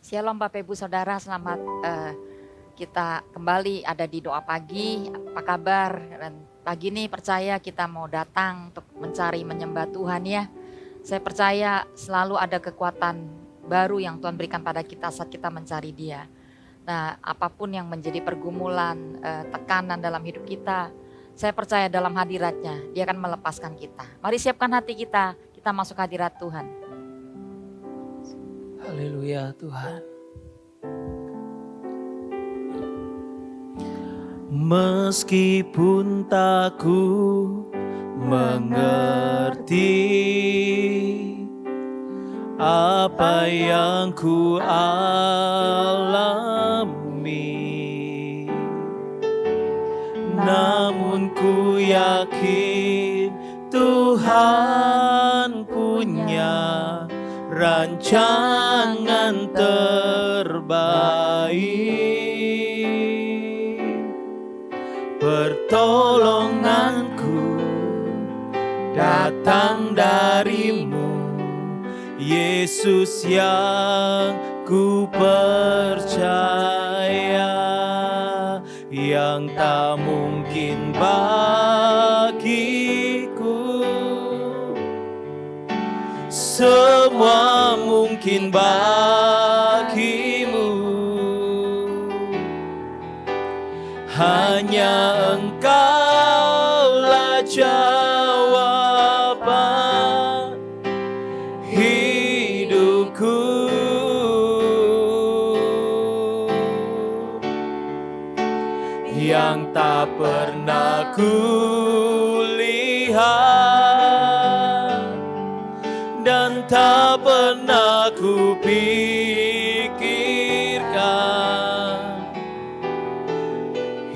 Shalom Bapak Ibu Saudara, selamat kita kembali ada di doa pagi. Apa kabar? Dan pagi ini percaya kita mau datang untuk mencari menyembah Tuhan ya. Saya percaya selalu ada kekuatan baru yang Tuhan berikan pada kita saat kita mencari Dia. Nah, apapun yang menjadi pergumulan, tekanan dalam hidup kita, saya percaya dalam hadiratnya Dia akan melepaskan kita. Mari siapkan hati kita masuk hadirat Tuhan. Haleluya Tuhan. Meskipun tak ku mengerti apa yang ku alami, namun ku yakin Tuhan punya rancangan terbaik. Pertolonganku datang darimu, Yesus yang ku percaya, yang tak mungkin bagiku. Semua mungkin bagimu, hanya Engkaulah jawaban hidupku. Yang tak pernah kulihat dan tak pernah kupikirkan,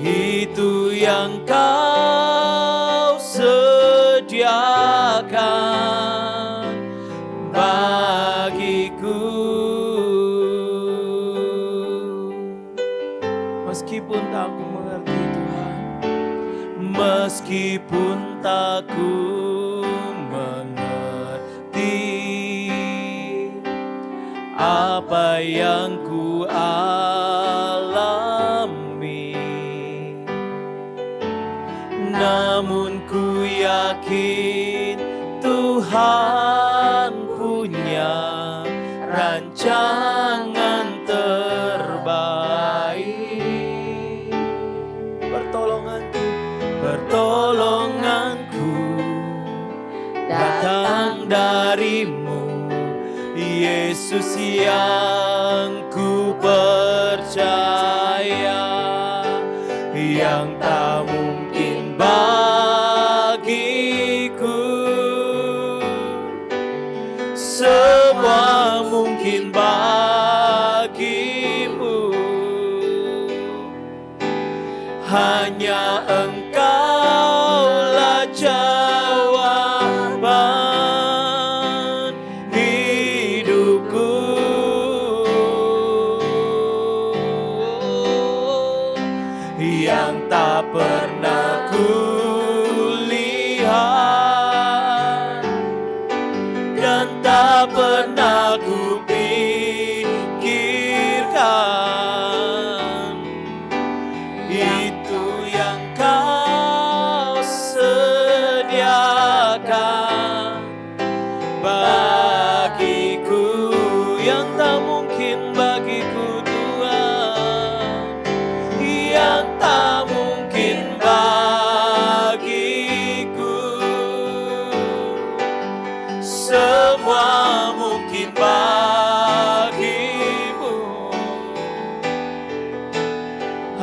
itu yang Kau sediakan bagiku. Meskipun tak ku mengerti Tuhan, meskipun tak ku apa yang ku alami, namun ku yakin Tuhan punya rancangan terbaik. Pertolonganku datang darimu, Yesus yang ku percaya, yang tak mungkin bagiku. Semua mungkin bagimu, hanya Engkaulah jawaban hidupku. Yang tak pernah kulihat dan tak pernah kupikirkan, itu yang Kau sediakan bagiku. Yang tak mungkin bagiku Tuhan, yang tak mungkin bagiku. Semua mungkin bagimu,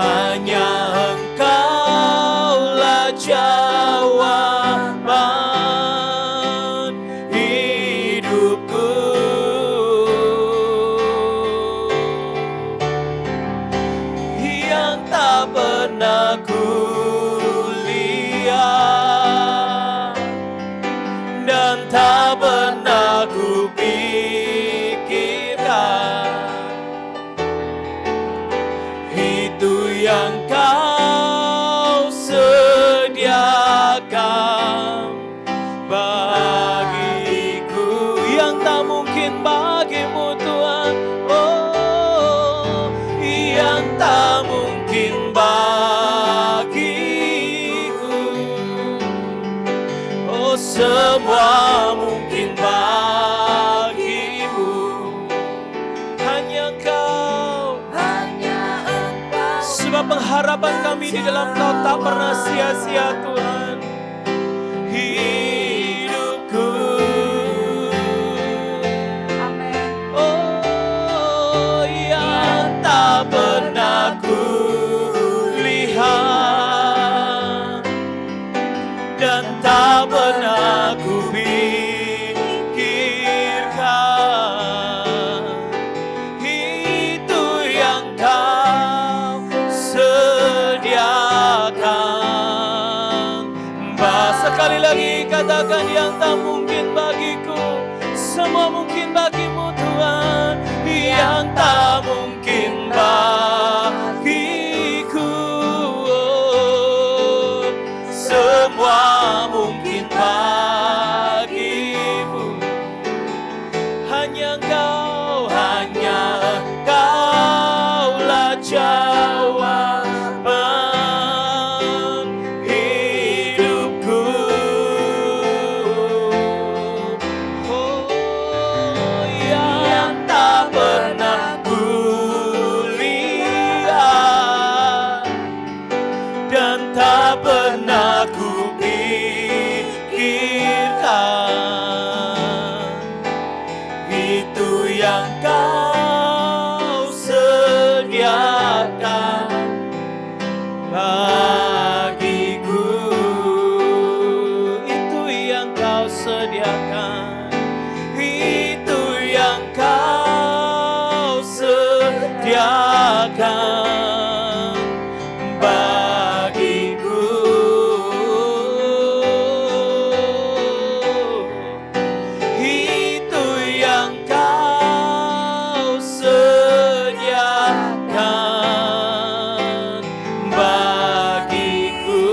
hanya Engkaulah jawaban hidupku. harapan kami di dalam Kau tak pernah sia-sia Tuhan. Hidupku, oh yang tak pernah ku lihat dan tak pernah ku pikirkan, itu yang Kau sediakan. Sekali lagi katakan, yang tak mungkin bagiku, semua mungkin bagimu Tuhan. Yang tak mungkin bagiku, oh, semua mungkin bagimu. Hanya Kaulah jawaban hidupku. Oh, yang tak pernah ku lihat dan tak pernah ku pikirkan, itu yang Kau sediakan bagiku. Itu yang Kau sediakan, itu yang Kau sediakan bagiku. Itu yang Kau sediakan bagiku.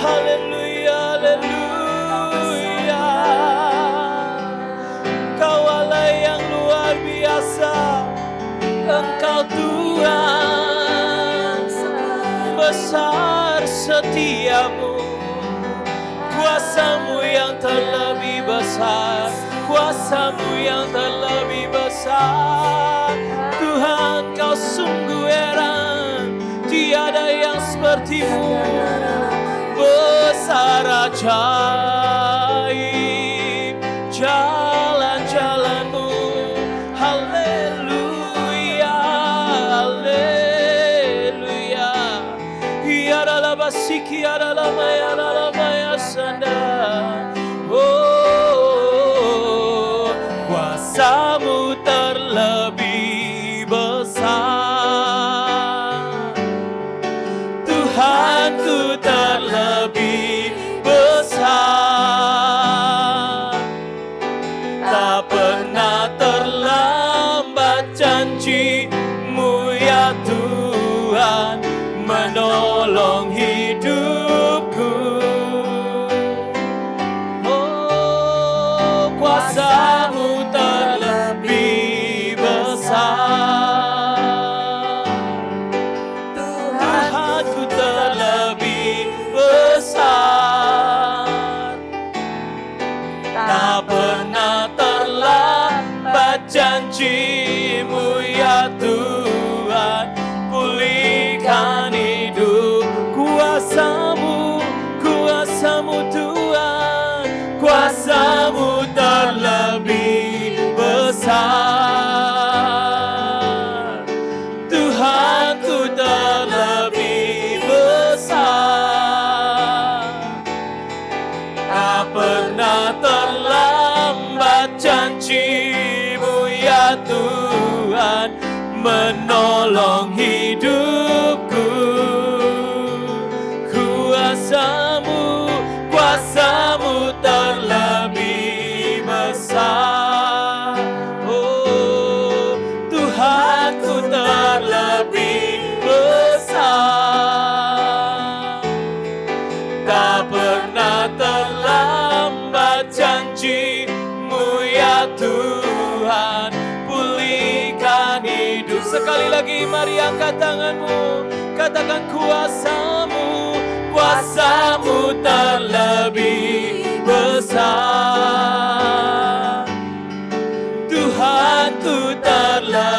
Haleluya, haleluya. Kau Allah yang luar biasa, Engkau Tuhan, besar setiamu, kuasa-Mu yang terlebih besar, kuasa-Mu yang terlebih besar. Tuhan, Kau sungguh heran, tiada yang seperti-Mu, besar ajaib jalan-jalan-Mu. Haleluya, haleluya. Ya dalam basiki, ya dalam maya sanda. Oh, kuasa-Mu terlebih besar, Tuhanku terlebih besar. Tak pernah terlambat janji-Mu ya Tuhan, menolong hidupku. Oh, kuasa-Mu terlebih besar, Tuhanku terlebih besar. Tak pernah terlambat janji-Mu ya Tuhan, pulihkan hidup. Kuasa-Mu, kuasa-Mu Tuhan, kuasa-Mu terlebih besar, Tuhanku terlebih besar. Tak pernah terlambat janji-Mu ya Tuhan, menolong hidupku. Kuasa-Mu, kuasa-Mu terlebih besar. Oh, Tuhanku terlebih besar. Tak pernah terlambat janji-Mu ya Tuhan, pulihkan hidup. Sekali lagi mari angkat tanganmu, katakan kuasa-Mu, kuasa-Mu terlebih besar, Tuhanku terlebih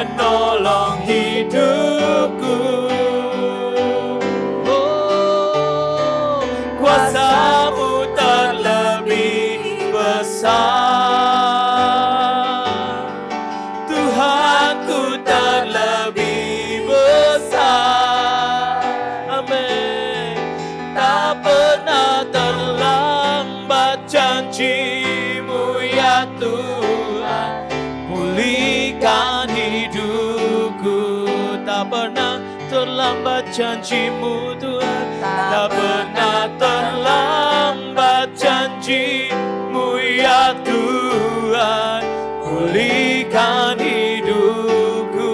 menolong hidupku. Oh, kuasa-Mu terlebih besar, Tuhanku terlebih besar. Amin. Tak pernah terlambat janji-Mu ya Tuhan, pulihkan hidupku. Tak pernah terlambat janji-Mu Tuhan, tak pernah terlambat janji-Mu ya Tuhan, pulihkan hidupku.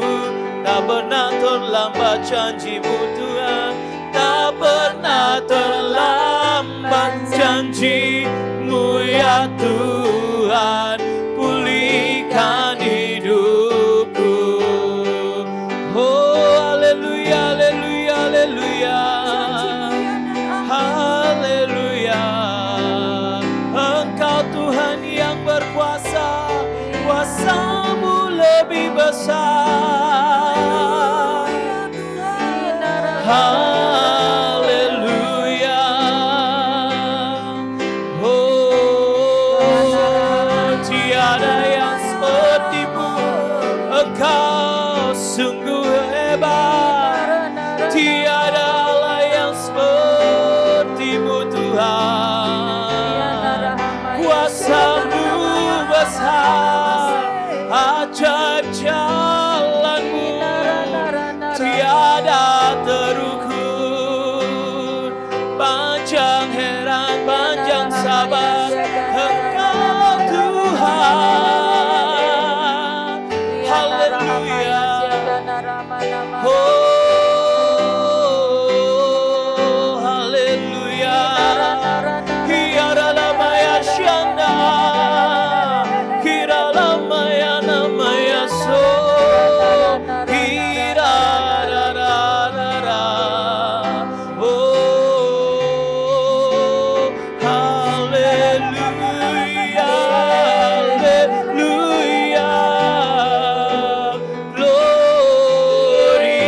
Tak pernah terlambat janji-Mu Tuhan, tak pernah terlambat janji-Mu ya Tuhan, pulihkan hidupku. Oh haleluya, haleluya, haleluya, haleluya. Engkau Tuhan yang berkuasa, kuasa-Mu lebih besar. Haleluya. Oh, tiada yang seperti-Mu. Engkau sungguh hebat. Tiada Allah yang seperti-Mu Tuhan. Kuasa-Mu besar, ajaib jalan-Mu tiada terukur. Panjang heran, panjang sabar Engkau Tuhan. Haleluya. Oh haleluya. Hiara lamaya shanda, hira lamaya namaya so, hira ra ra ra ra. Oh haleluya, haleluya, glory.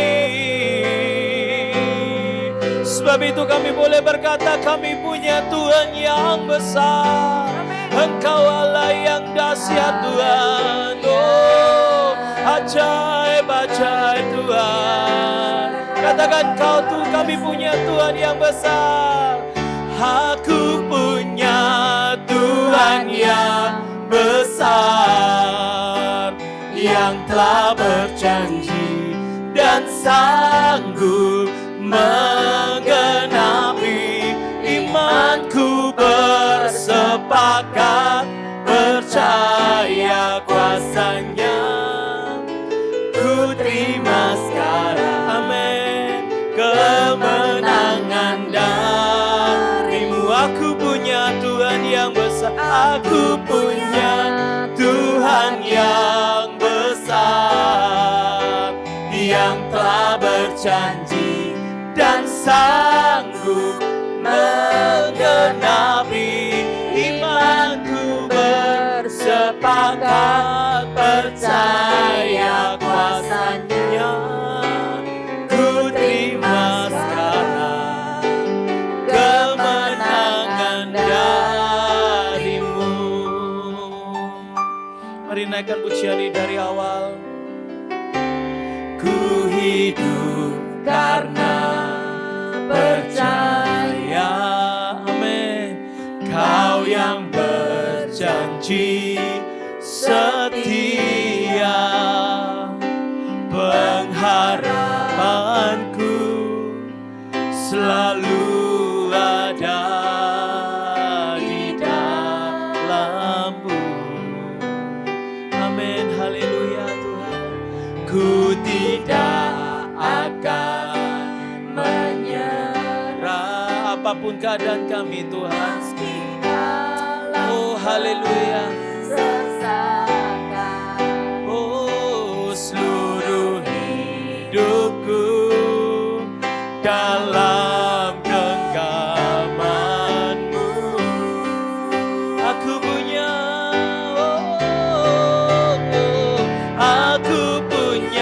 Sebab itu kami boleh berkata kami punya Tuhan yang besar. Engkau Allah yang dahsyat Tuhan. Oh ajaib, ajaib Tuhan. Katakan kau tuh, kami punya Tuhan yang besar. Aku punya Tuhan yang besar, yang telah berjanji dan sanggup menggenapi. Imanku bersepakat percaya kuasa-Nya. Ku terima sekarang, amin, kemenangan dari-Mu. Aku punya Tuhan yang besar. Aku punya Tuhan yang besar, yang telah berjanji dan sanggup menggenapi. Imanku bersepakat percaya kuasa-Nya. Ku terima sekarang kemenangan dari-Mu. Mari naikkan pujian ini dari awal. Ku hidup karena percaya, amin. Kau yang berjanji setia, pengharapanku selalu ada di dalam-Mu. Amin, haleluya Tuhan. Ku tidak akan menyerah apapun keadaan kami Tuhan. Oh haleluya. Oh seluruh hidupku dalam genggaman-Mu. Aku punya, aku punya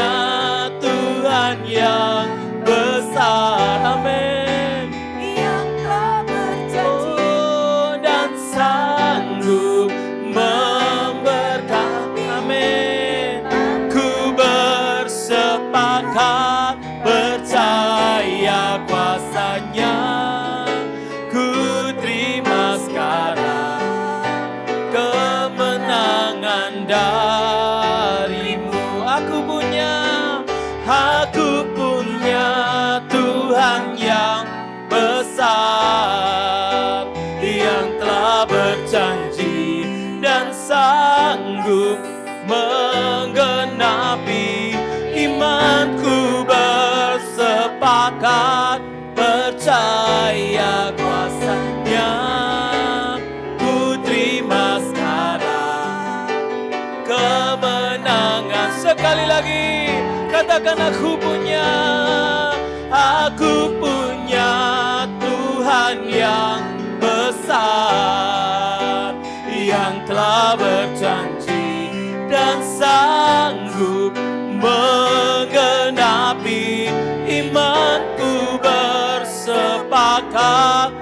sepakat percaya kuasa-Nya. Ku terima sekarang kemenangan dari-Mu. Aku punya Tuhan yang besar, yang telah berjanji dan sanggup menggenapi. Imanku bersepakat percaya kuasa-Nya. Ku terima sekarang kemenangan. Sekali lagi katakan, aku punya Tuhan yang besar, yang telah berjanji dan sanggup menggenapi. Imanku bersepakat.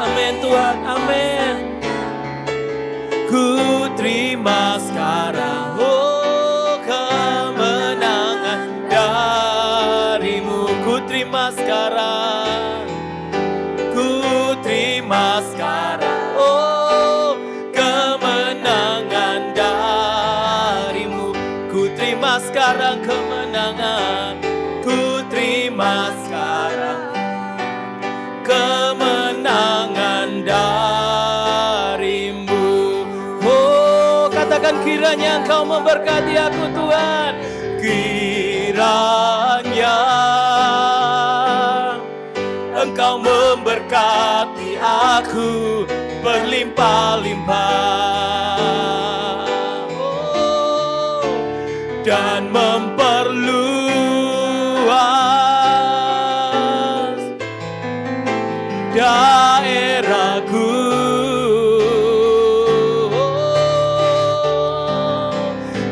Amin Tuhan, amin. Ku terima sekarang kemenangan dari-Mu. Ku terima sekarang, ku terima sekarang kemenangan dari-Mu. Ku terima sekarang kemenangan. Ku terima sekarang kemenangan dari-Mu. Oh, katakan, kiranya Engkau memberkati aku Tuhan. Kiranya Engkau memberkati aku berlimpah-limpah, dan memperluas daerahku.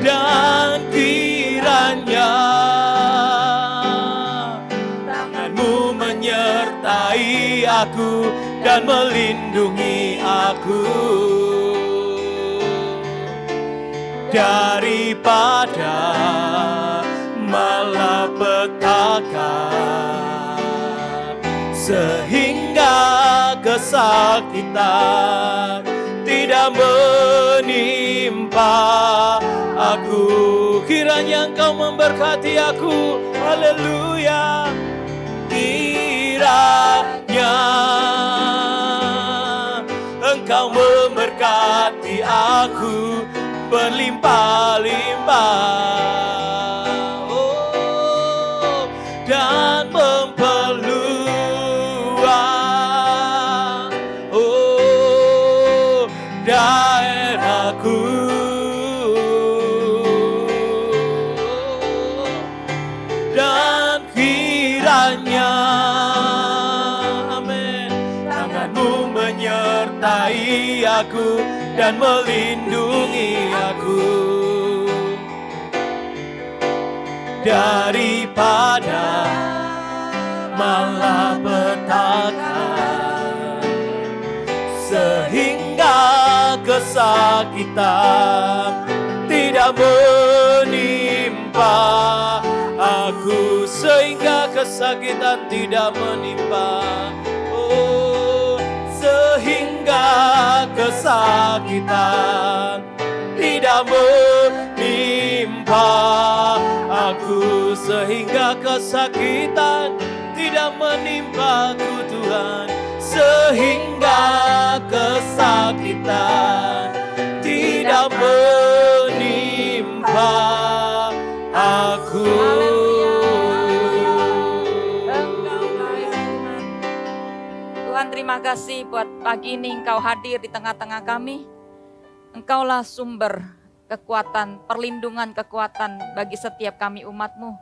Dan kiranya tangan-Mu menyertai aku dan melindungi aku daripada malapetaka, sehingga kesakitan tidak menimpa aku. Kiranya Engkau memberkati aku. Haleluya. Kiranya Engkau memberkati aku berlimpah-limpah, dan memperluas daerahku. Dan kiranya, amin, tangan-Mu menyertai aku dan melindungi aku daripada malapetaka, sehingga kesakitan tidak menimpa aku, sehingga kesakitan tidak menimpa. Sehingga kesakitan tidak menimpa aku, sehingga kesakitan tidak menimpa aku Tuhan, sehingga kesakitan tidak menimpa aku. Tuhan, terima kasih buat pagi ini Engkau hadir di tengah-tengah kami. Engkaulah sumber kekuatan, perlindungan kekuatan bagi setiap kami umat-Mu.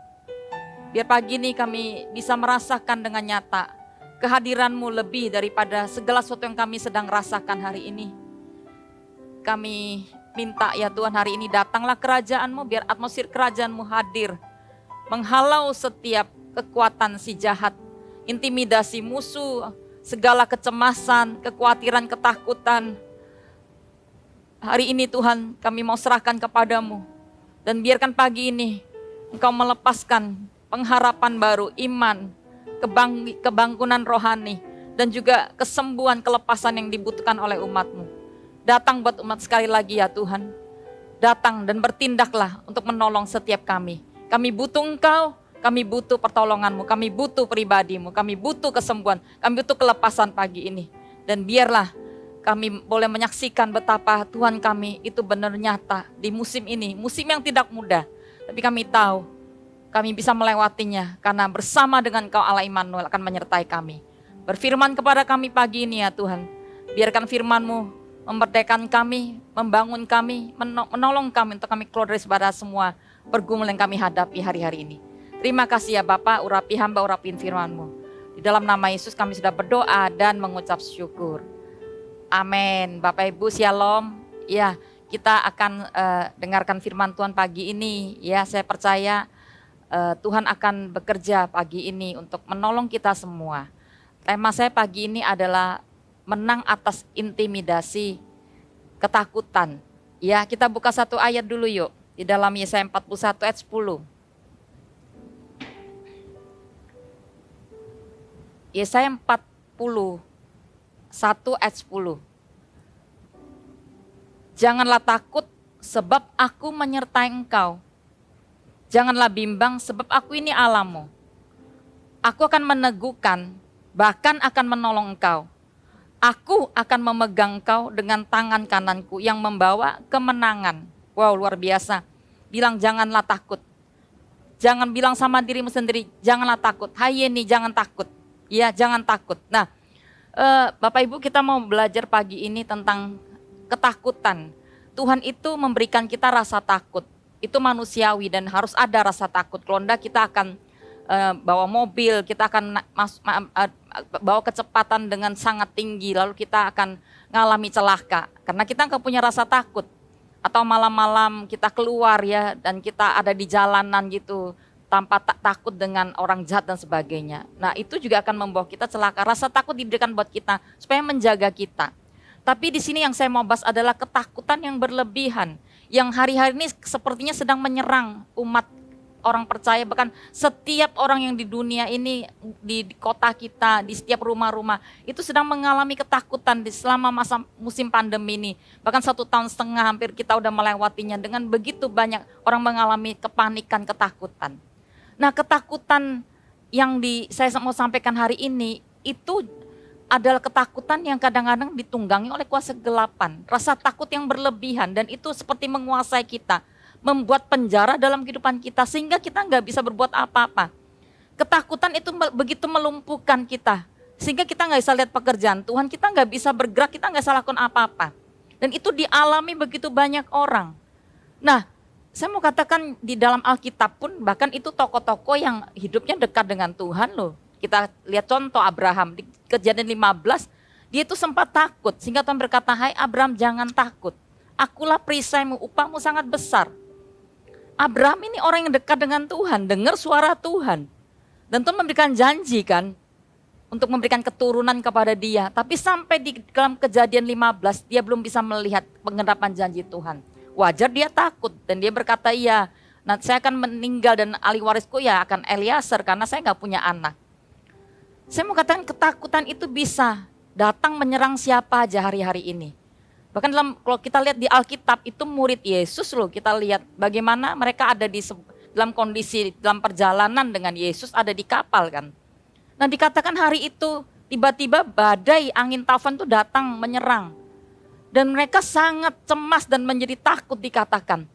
Biar pagi ini kami bisa merasakan dengan nyata kehadiran-Mu lebih daripada segala sesuatu yang kami sedang rasakan hari ini. Kami minta ya Tuhan, hari ini datanglah kerajaan-Mu, biar atmosfer kerajaan-Mu hadir, menghalau setiap kekuatan si jahat, intimidasi musuh, segala kecemasan, kekhawatiran, ketakutan. Hari ini Tuhan kami mau serahkan kepadamu. Dan biarkan pagi ini Engkau melepaskan pengharapan baru, iman, kebangkunan rohani, dan juga kesembuhan, kelepasan yang dibutuhkan oleh umat-Mu. Datang buat umat sekali lagi ya Tuhan. Datang dan bertindaklah untuk menolong setiap kami. Kami butuh Engkau, kami butuh pertolongan-Mu, kami butuh pribadi-Mu, kami butuh kesembuhan, kami butuh kelepasan pagi ini. Dan biarlah kami boleh menyaksikan betapa Tuhan kami itu benar nyata di musim ini, musim yang tidak mudah. Tapi kami tahu kami bisa melewatinya karena bersama dengan Kau Allah Immanuel akan menyertai kami. Berfirman kepada kami pagi ini ya Tuhan, biarkan firman-Mu memerdekakan kami, membangun kami, menolong kami untuk kami keluar dari semua pergumulan yang kami hadapi hari-hari ini. Terima kasih ya Bapak, urapi hamba, urapin firman-Mu. Di dalam nama Yesus kami sudah berdoa dan mengucap syukur. Amin. Bapak Ibu Shalom. Ya, kita akan dengarkan firman Tuhan pagi ini. Ya, saya percaya Tuhan akan bekerja pagi ini untuk menolong kita semua. Tema saya pagi ini adalah menang atas intimidasi, ketakutan. Ya, kita buka satu ayat dulu yuk. Di dalam Yesaya 41 ayat 10. Yesaya 41 ayat 10. Janganlah takut sebab aku menyertai engkau. Janganlah bimbang sebab aku ini Allahmu. Aku akan meneguhkan, bahkan akan menolong engkau. Aku akan memegang engkau dengan tangan kananku yang membawa kemenangan. Wow, luar biasa. Bilang janganlah takut. Jangan bilang sama dirimu sendiri, janganlah takut. Hai Yeni, jangan takut. Ya, jangan takut. Nah, Bapak Ibu kita mau belajar pagi ini tentang ketakutan. Tuhan itu memberikan kita rasa takut. Itu manusiawi dan harus ada rasa takut. Kalau enggak kita akan bawa mobil, kita akan bawa kecepatan dengan sangat tinggi. Lalu kita akan ngalami celaka. Karena kita enggak punya rasa takut. Atau malam-malam kita keluar ya dan kita ada di jalanan gitu. Tanpa takut dengan orang jahat dan sebagainya. Nah itu juga akan membawa kita celaka. Rasa takut diberikan buat kita supaya menjaga kita. Tapi di sini yang saya mau bahas adalah ketakutan yang berlebihan. Yang hari-hari ini sepertinya sedang menyerang umat orang percaya. Bahkan setiap orang yang di dunia ini, di kota kita, di setiap rumah-rumah. Itu sedang mengalami ketakutan selama masa musim pandemi ini. Bahkan 1,5 tahun hampir kita udah melewatinya. Dengan begitu banyak orang mengalami kepanikan, ketakutan. Nah ketakutan yang saya mau sampaikan hari ini itu adalah ketakutan yang kadang-kadang ditunggangi oleh kuasa kegelapan. Rasa takut yang berlebihan dan itu seperti menguasai kita. Membuat penjara dalam kehidupan kita sehingga kita nggak bisa berbuat apa-apa. Ketakutan itu begitu melumpuhkan kita. Sehingga kita nggak bisa lihat pekerjaan Tuhan, kita nggak bisa bergerak, kita nggak bisa lakukan apa-apa. Dan itu dialami begitu banyak orang. Nah, saya mau katakan di dalam Alkitab pun bahkan itu tokoh-tokoh yang hidupnya dekat dengan Tuhan loh. Kita lihat contoh Abraham di Kejadian 15, dia itu sempat takut sehingga Tuhan berkata, "Hai Abraham, jangan takut. Akulah perisaimu, upahmu sangat besar." Abraham ini orang yang dekat dengan Tuhan, dengar suara Tuhan. Dan Tuhan memberikan janji kan untuk memberikan keturunan kepada dia. Tapi sampai di dalam Kejadian 15 dia belum bisa melihat pengharapan janji Tuhan. Wajar dia takut dan dia berkata, "Iya, nanti saya akan meninggal dan ahli warisku ya akan Eliezer karena saya nggak punya anak." Saya mau katakan ketakutan itu bisa datang menyerang siapa aja hari-hari ini. Bahkan kalau kita lihat di Alkitab itu murid Yesus loh, kita lihat bagaimana mereka ada dalam kondisi dalam perjalanan dengan Yesus ada di kapal kan. Nah dikatakan hari itu tiba-tiba badai angin taufan itu datang menyerang. Dan mereka sangat cemas dan menjadi takut dikatakan.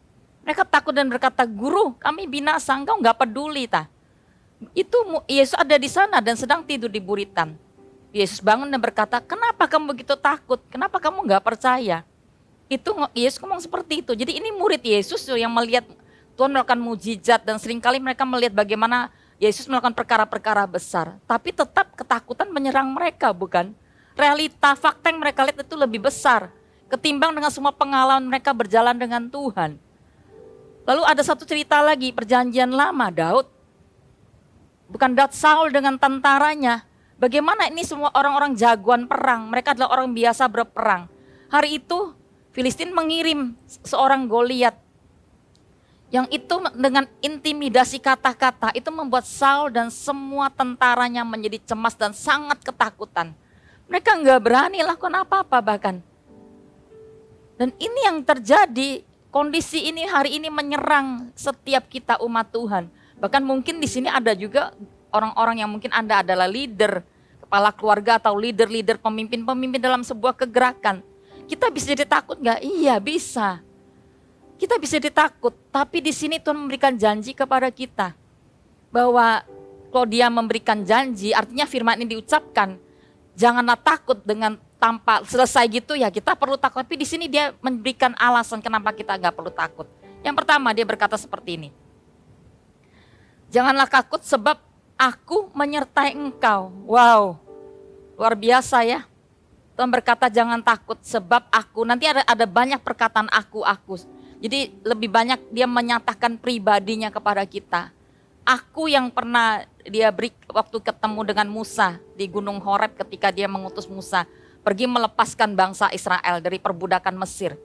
Mereka takut dan berkata, "Guru, kami binasa, engkau nggak peduli ta." Itu Yesus ada di sana dan sedang tidur di buritan. Yesus bangun dan berkata, "Kenapa kamu begitu takut? Kenapa kamu nggak percaya?" Itu Yesus ngomong seperti itu. Jadi ini murid Yesus yang melihat Tuhan melakukan mujizat dan seringkali mereka melihat bagaimana Yesus melakukan perkara-perkara besar. Tapi tetap ketakutan menyerang mereka bukan? Realita fakta yang mereka lihat itu lebih besar ketimbang dengan semua pengalaman mereka berjalan dengan Tuhan. Lalu ada satu cerita lagi, perjanjian lama Daud. Bukan Daud, Saul dengan tentaranya. Bagaimana ini semua orang-orang jagoan perang. Mereka adalah orang biasa berperang. Hari itu Filistin mengirim seorang Goliat Yang itu dengan intimidasi kata-kata itu membuat Saul dan semua tentaranya menjadi cemas dan sangat ketakutan. Mereka nggak berani lakukan apa-apa bahkan. Dan ini yang terjadi, kondisi ini hari ini menyerang setiap kita umat Tuhan. Bahkan mungkin di sini ada juga orang-orang yang mungkin Anda adalah leader, kepala keluarga atau leader-leader pemimpin-pemimpin dalam sebuah kegerakan. Kita bisa jadi takut nggak? Iya bisa. Kita bisa jadi takut, tapi di sini Tuhan memberikan janji kepada kita. Bahwa kalau dia memberikan janji, artinya firman ini diucapkan, janganlah takut dengan tanpa selesai gitu ya, kita perlu takut. Tapi di sini dia memberikan alasan kenapa kita nggak perlu takut. Yang pertama dia berkata seperti ini. Janganlah takut sebab aku menyertai engkau. Wow, luar biasa ya. Tuhan berkata jangan takut sebab aku. Nanti ada banyak perkataan aku. Jadi lebih banyak dia menyatakan pribadinya kepada kita. Aku yang pernah dia beri waktu ketemu dengan Musa di Gunung Horeb ketika dia mengutus Musa pergi melepaskan bangsa Israel dari perbudakan Mesir.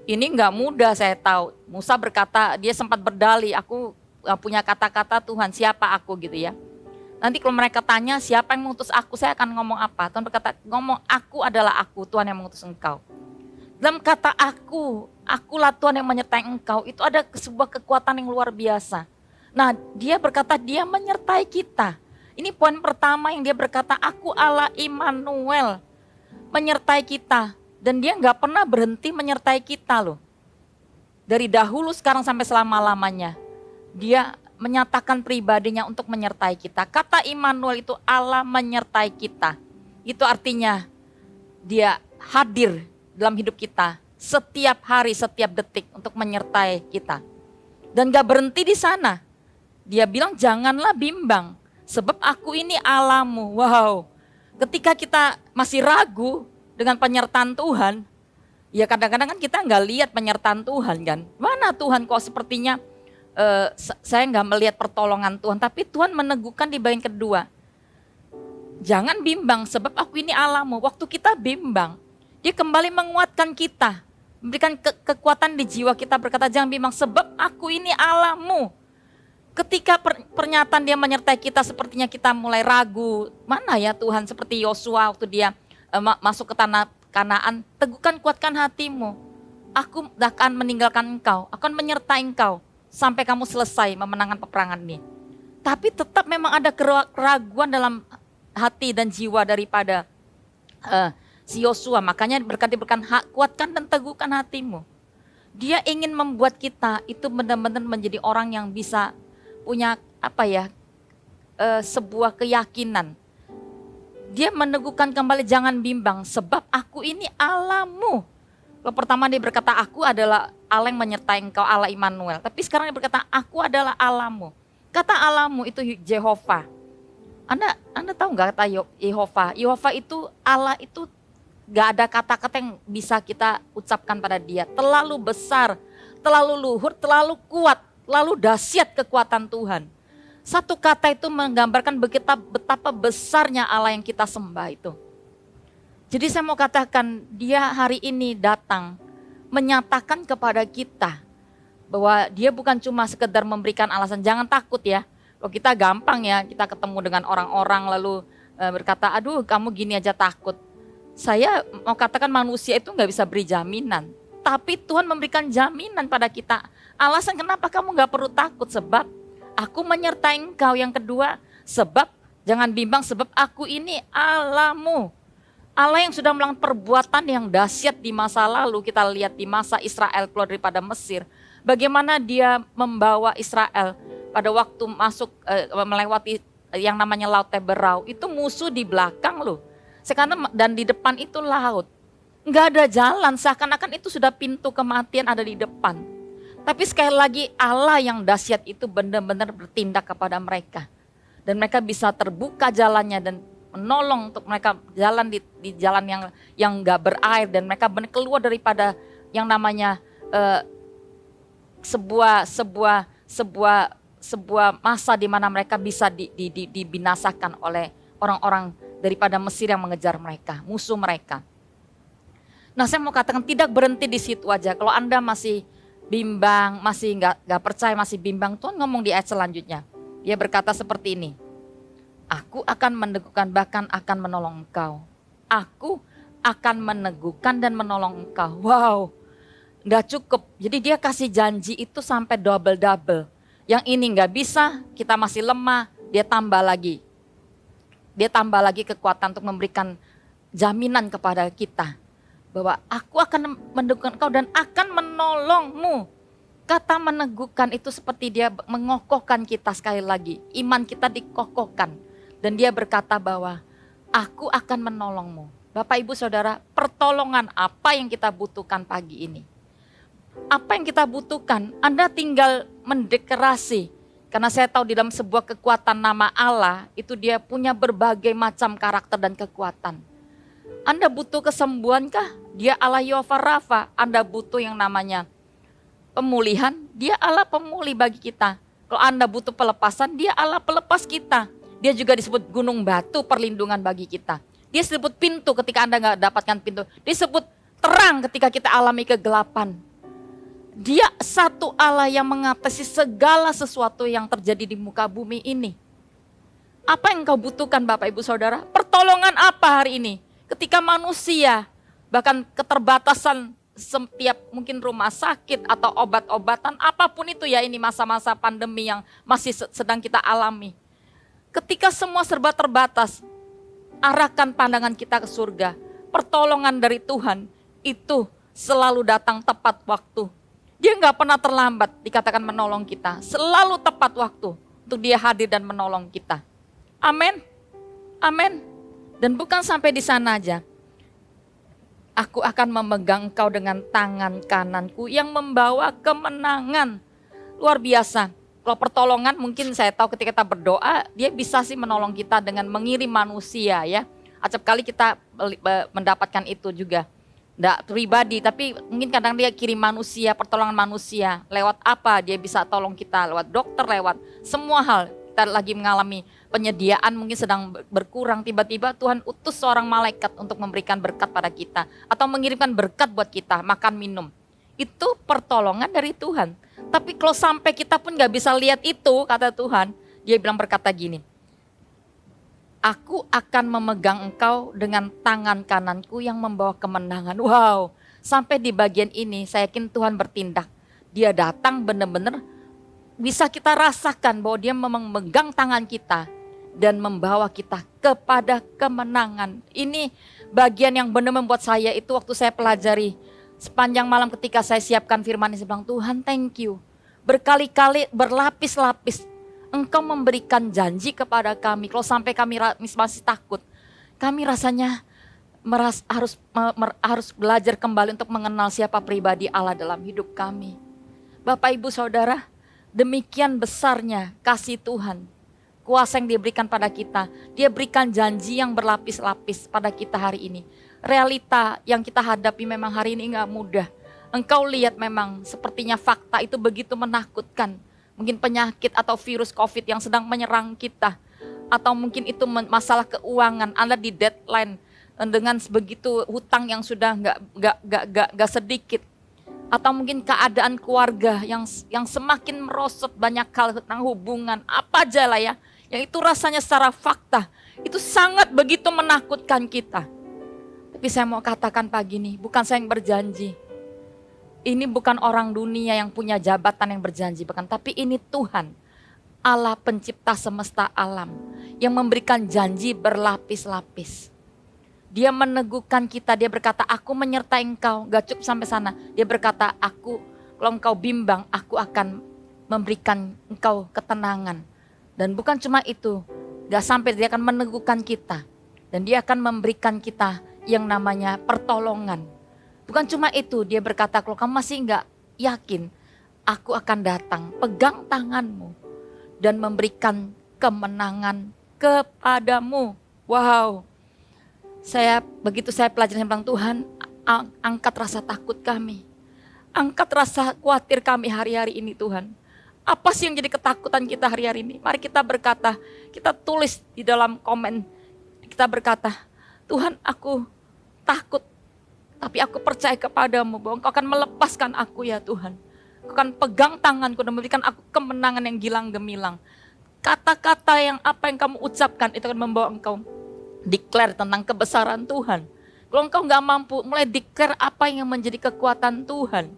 Ini enggak mudah saya tahu. Musa berkata, dia sempat berdalih, aku punya kata-kata Tuhan, siapa aku gitu ya. Nanti kalau mereka tanya siapa yang mengutus aku, saya akan ngomong apa? Tuhan berkata, ngomong aku adalah aku, Tuhan yang mengutus engkau. Dalam kata akulah Tuhan yang menyertai engkau, itu ada sebuah kekuatan yang luar biasa. Nah dia berkata dia menyertai kita. Ini poin pertama yang dia berkata, aku Allah Immanuel. Menyertai kita. Dan dia gak pernah berhenti menyertai kita loh. Dari dahulu sekarang sampai selama-lamanya. Dia menyatakan pribadinya untuk menyertai kita. Kata Immanuel itu Allah menyertai kita. Itu artinya dia hadir dalam hidup kita. Setiap hari, setiap detik untuk menyertai kita. Dan gak berhenti di sana. Dia bilang janganlah bimbang. Sebab aku ini Allahmu. Wow. Ketika kita masih ragu dengan penyertaan Tuhan, ya kadang-kadang kan kita nggak lihat penyertaan Tuhan kan. Mana Tuhan kok sepertinya saya nggak melihat pertolongan Tuhan. Tapi Tuhan meneguhkan di bagian kedua. Jangan bimbang sebab aku ini Allahmu. Waktu kita bimbang, dia kembali menguatkan kita. Memberikan kekuatan di jiwa kita berkata jangan bimbang sebab aku ini Allahmu. Ketika pernyataan dia menyertai kita sepertinya kita mulai ragu. Mana ya Tuhan seperti Yosua waktu dia masuk ke tanah Kanaan. Teguhkan kuatkan hatimu. Aku akan meninggalkan engkau. Akan menyertai engkau. Sampai kamu selesai memenangkan peperangan ini. Tapi tetap memang ada keraguan dalam hati dan jiwa daripada si Yosua. Makanya berkata kuatkan dan teguhkan hatimu. Dia ingin membuat kita itu benar-benar menjadi orang yang bisa punya sebuah keyakinan. Dia meneguhkan kembali jangan bimbang sebab aku ini Allahmu. Kalau pertama dia berkata aku adalah Allah yang menyertai engkau, Allah Immanuel. Tapi sekarang dia berkata aku adalah Allahmu. Kata Allahmu itu Jehovah. Anda tahu nggak kata Yehova? Yehova itu Allah itu gak ada kata-kata yang bisa kita ucapkan pada dia. Terlalu besar, terlalu luhur, terlalu kuat. Lalu dahsyat kekuatan Tuhan. Satu kata itu menggambarkan betapa besarnya Allah yang kita sembah itu. Jadi saya mau katakan dia hari ini datang menyatakan kepada kita bahwa dia bukan cuma sekedar memberikan alasan jangan takut ya. Kalau kita gampang ya kita ketemu dengan orang-orang lalu berkata aduh kamu gini aja takut. Saya mau katakan manusia itu gak bisa beri jaminan. Tapi Tuhan memberikan jaminan pada kita. Alasan kenapa kamu gak perlu takut sebab aku menyertai engkau. Yang kedua sebab jangan bimbang sebab aku ini Allahmu. Allah yang sudah melakukan perbuatan yang dahsyat di masa lalu. Kita lihat di masa Israel keluar daripada Mesir. Bagaimana dia membawa Israel pada waktu masuk melewati yang namanya Laut Teberau. Itu musuh di belakang loh. Sekarang dan di depan itu laut. Nggak ada jalan, seakan-akan itu sudah pintu kematian ada di depan. Tapi sekali lagi Allah yang dahsyat itu benar-benar bertindak kepada mereka. Dan mereka bisa terbuka jalannya dan menolong untuk mereka jalan di jalan yang nggak berair. Dan mereka benar keluar daripada yang namanya sebuah masa di mana mereka bisa dibinasakan oleh orang-orang daripada Mesir yang mengejar mereka, musuh mereka. Nah saya mau katakan tidak berhenti di situ aja. Kalau Anda masih bimbang, masih nggak percaya, masih bimbang, Tuhan ngomong di ayat selanjutnya. Dia berkata seperti ini, aku akan meneguhkan bahkan akan menolong engkau. Aku akan meneguhkan dan menolong engkau. Wow, nggak cukup. Jadi dia kasih janji itu sampai double-double. Yang ini nggak bisa, kita masih lemah, dia tambah lagi. Dia tambah lagi kekuatan untuk memberikan jaminan kepada kita. Bahwa aku akan meneguhkan engkau dan akan menolongmu. Kata meneguhkan itu seperti dia mengokohkan kita sekali lagi. Iman kita dikokohkan. Dan dia berkata bahwa aku akan menolongmu. Bapak Ibu Saudara, pertolongan apa yang kita butuhkan pagi ini? Apa yang kita butuhkan? Anda tinggal mendeklarasi. Karena saya tahu di dalam sebuah kekuatan nama Allah, itu dia punya berbagai macam karakter dan kekuatan. Anda butuh kesembuhankah? Dia Allah Yehova Rafa. Anda butuh yang namanya pemulihan, dia Allah pemulih bagi kita. Kalau Anda butuh pelepasan, dia Allah pelepas kita. Dia juga disebut gunung batu perlindungan bagi kita. Dia disebut pintu ketika Anda nggak dapatkan pintu. Disebut terang ketika kita alami kegelapan. Dia satu Allah yang mengatasi segala sesuatu yang terjadi di muka bumi ini. Apa yang kau butuhkan Bapak Ibu Saudara? Pertolongan apa hari ini? Ketika manusia, bahkan keterbatasan setiap mungkin rumah sakit atau obat-obatan, apapun itu ya, ini masa-masa pandemi yang masih sedang kita alami. Ketika semua serba terbatas, arahkan pandangan kita ke surga. Pertolongan dari Tuhan itu selalu datang tepat waktu. Dia nggak pernah terlambat dikatakan menolong kita. Selalu tepat waktu untuk dia hadir dan menolong kita. Amin. Amin. Dan bukan sampai di sana aja. Aku akan memegang engkau dengan tangan kananku yang membawa kemenangan. Luar biasa. Kalau pertolongan mungkin saya tahu ketika kita berdoa, dia bisa sih menolong kita dengan mengirim manusia ya. Acap kali kita mendapatkan itu juga. Tidak pribadi, tapi mungkin kadang dia kirim manusia, pertolongan manusia. Lewat apa dia bisa tolong kita? Lewat dokter, lewat semua hal. Kita lagi mengalami penyediaan mungkin sedang berkurang, tiba-tiba Tuhan utus seorang malaikat untuk memberikan berkat pada kita. Atau mengirimkan berkat buat kita, makan minum. Itu pertolongan dari Tuhan. Tapi kalau sampai kita pun gak bisa lihat itu, kata Tuhan, dia bilang berkata gini, aku akan memegang engkau dengan tangan kananku yang membawa kemenangan. Wow, sampai di bagian ini saya yakin Tuhan bertindak. Dia datang benar-benar bisa kita rasakan bahwa dia memegang tangan kita dan membawa kita kepada kemenangan. Ini bagian yang benar membuat saya itu waktu saya pelajari sepanjang malam ketika saya siapkan firman ini, saya bilang Tuhan thank you. Berkali-kali berlapis-lapis Engkau memberikan janji kepada kami. Kalau sampai kami masih takut, kami rasanya harus belajar kembali untuk mengenal siapa pribadi Allah dalam hidup kami. Bapak Ibu Saudara, demikian besarnya kasih Tuhan, kuasa yang diberikan pada kita. Dia berikan janji yang berlapis-lapis pada kita hari ini. Realita yang kita hadapi memang hari ini gak mudah. Engkau lihat memang sepertinya fakta itu begitu menakutkan. Mungkin penyakit atau virus COVID yang sedang menyerang kita. Atau mungkin itu masalah keuangan, Anda di deadline dengan begitu hutang yang sudah gak sedikit. Atau mungkin keadaan keluarga yang semakin merosot, banyak hal tentang hubungan, apa aja lah ya. Yang itu rasanya secara fakta, itu sangat begitu menakutkan kita. Tapi saya mau katakan pagi ini, bukan saya yang berjanji. Ini bukan orang dunia yang punya jabatan yang berjanji, bukan. Tapi ini Tuhan, Allah pencipta semesta alam, yang memberikan janji berlapis-lapis. Dia meneguhkan kita, dia berkata, aku menyertai engkau, gak cukup sampai sana. Dia berkata, kalau engkau bimbang, aku akan memberikan engkau ketenangan. Dan bukan cuma itu, gak sampai, dia akan meneguhkan kita. Dan dia akan memberikan kita yang namanya pertolongan. Bukan cuma itu, dia berkata, kalau kamu masih gak yakin, aku akan datang, pegang tanganmu, dan memberikan kemenangan kepadamu. Wow. Begitu saya pelajari, saya bilang, Tuhan, angkat rasa takut kami. Angkat rasa khawatir kami hari-hari ini Tuhan. Apa sih yang jadi ketakutan kita hari-hari ini? Mari kita berkata, kita tulis di dalam komen. Kita berkata, Tuhan aku takut, tapi aku percaya kepadamu bahwa Engkau akan melepaskan aku ya Tuhan. Aku akan pegang tanganku dan memberikan aku kemenangan yang gilang gemilang. Kata-kata yang apa yang kamu ucapkan itu akan membawa engkau declare tentang kebesaran Tuhan. Kalau engkau gak mampu, mulai declare apa yang menjadi kekuatan Tuhan.